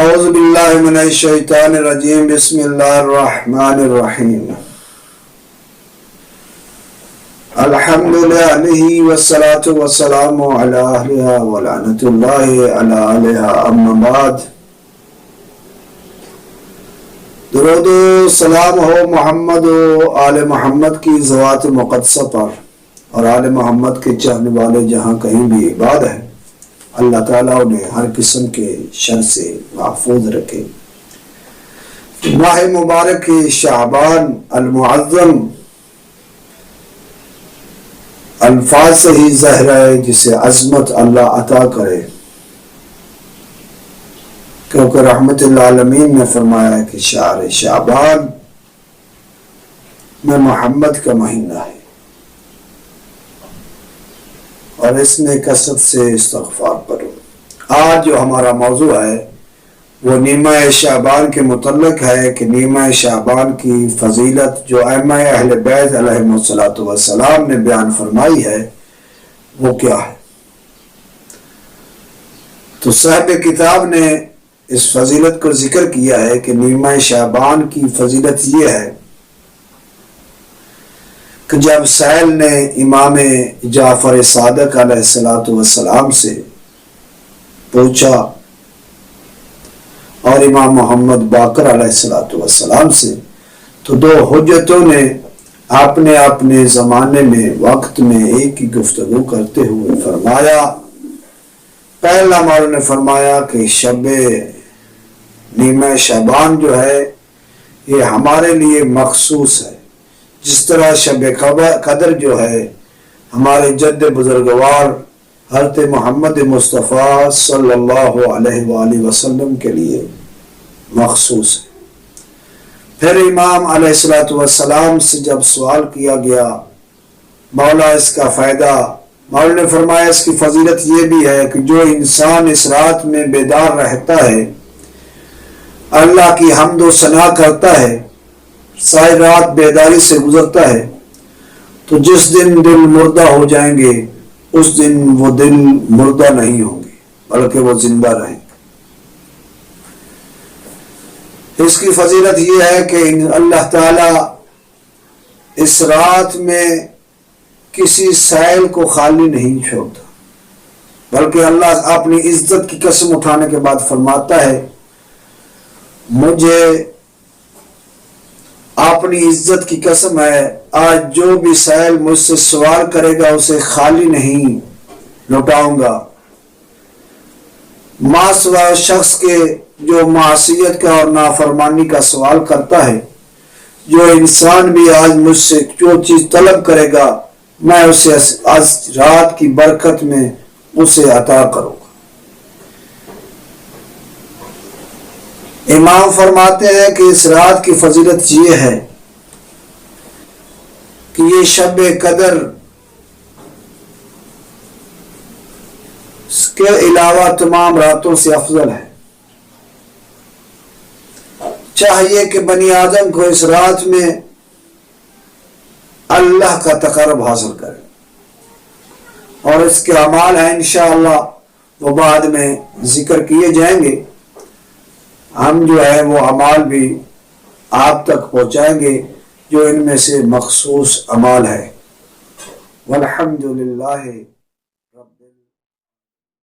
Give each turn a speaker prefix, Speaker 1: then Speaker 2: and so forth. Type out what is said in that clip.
Speaker 1: اعوذ باللہ من الشیطان الرجیم بسم اللہ الرحمن الرحیم الحمدللہ والصلاة والسلام علی اہلہا ولعنت اللہ علی اہلہا اما بعد۔ درود و سلام ہو محمد و آل محمد کی ذوات مقدسہ پر اور آل محمد کے چاہنے والے جہاں کہیں بھی عباد ہیں، اللہ تعالیٰ انہیں ہر قسم کے شر سے محفوظ رکھے۔ ماہ مبارک شعبان المعظم الفاظ سے ہی ظاہر ہے جسے عظمت اللہ عطا کرے، کیونکہ رحمت العالمین نے فرمایا کہ شہر شعبان میں محمد کا مہینہ ہے اور اس میں کثرت سے استغفار کرو۔ آج جو ہمارا موضوع ہے وہ نیمہ شعبان کے متعلق ہے کہ نیمہ شعبان کی فضیلت جو ائمہ اہل بیت علیہم السلام نے بیان فرمائی ہے وہ کیا ہے۔ تو صاحب کتاب نے اس فضیلت کو ذکر کیا ہے کہ نیمہ شعبان کی فضیلت یہ ہے کہ جب سائل نے امام جعفر صادق علیہ السلام سے پوچھا اور امام محمد باقر علیہ السلام سے، تو دو حجتوں نے اپنے اپنے زمانے میں وقت میں ایک ہی گفتگو کرتے ہوئے فرمایا۔ پہلا مولوی نے فرمایا کہ شب نیمہ شعبان جو ہے یہ ہمارے لیے مخصوص ہے، جس طرح شب قدر جو ہے ہمارے جد بزرگوار حضرت محمد مصطفیٰ صلی اللہ علیہ وآلہ وسلم کے لیے مخصوص ہے۔ پھر امام علیہ السلام سے جب سوال کیا گیا مولا اس کا فائدہ، مولا نے فرمایا اس کی فضیلت یہ بھی ہے کہ جو انسان اس رات میں بیدار رہتا ہے، اللہ کی حمد و ثنا کرتا ہے، ساری رات بیداری سے گزرتا ہے، تو جس دن دل مردہ ہو جائیں گے اس دن وہ دل مردہ نہیں ہوں گے بلکہ وہ زندہ رہیں گے۔ اس کی فضیلت یہ ہے کہ اللہ تعالیٰ اس رات میں کسی سائل کو خالی نہیں چھوڑتا، بلکہ اللہ اپنی عزت کی قسم اٹھانے کے بعد فرماتا ہے مجھے اپنی عزت کی قسم ہے آج جو بھی سائل مجھ سے سوال کرے گا اسے خالی نہیں لوٹاؤں گا، ما سوا شخص کے جو معصیت کا اور نافرمانی کا سوال کرتا ہے، جو انسان بھی آج مجھ سے جو چیز طلب کرے گا میں اسے آج رات کی برکت میں اسے عطا کروں گا۔ امام فرماتے ہیں کہ اس رات کی فضیلت یہ ہے کہ یہ شب قدر کے علاوہ تمام راتوں سے افضل ہے۔ چاہیے کہ بنی آدم کو اس رات میں اللہ کا تقرب حاصل کرے، اور اس کے اعمال ہیں انشاءاللہ وہ بعد میں ذکر کیے جائیں گے، ہم جو ہے وہ اعمال بھی آپ تک پہنچائیں گے جو ان میں سے مخصوص اعمال ہے۔ والحمدللہ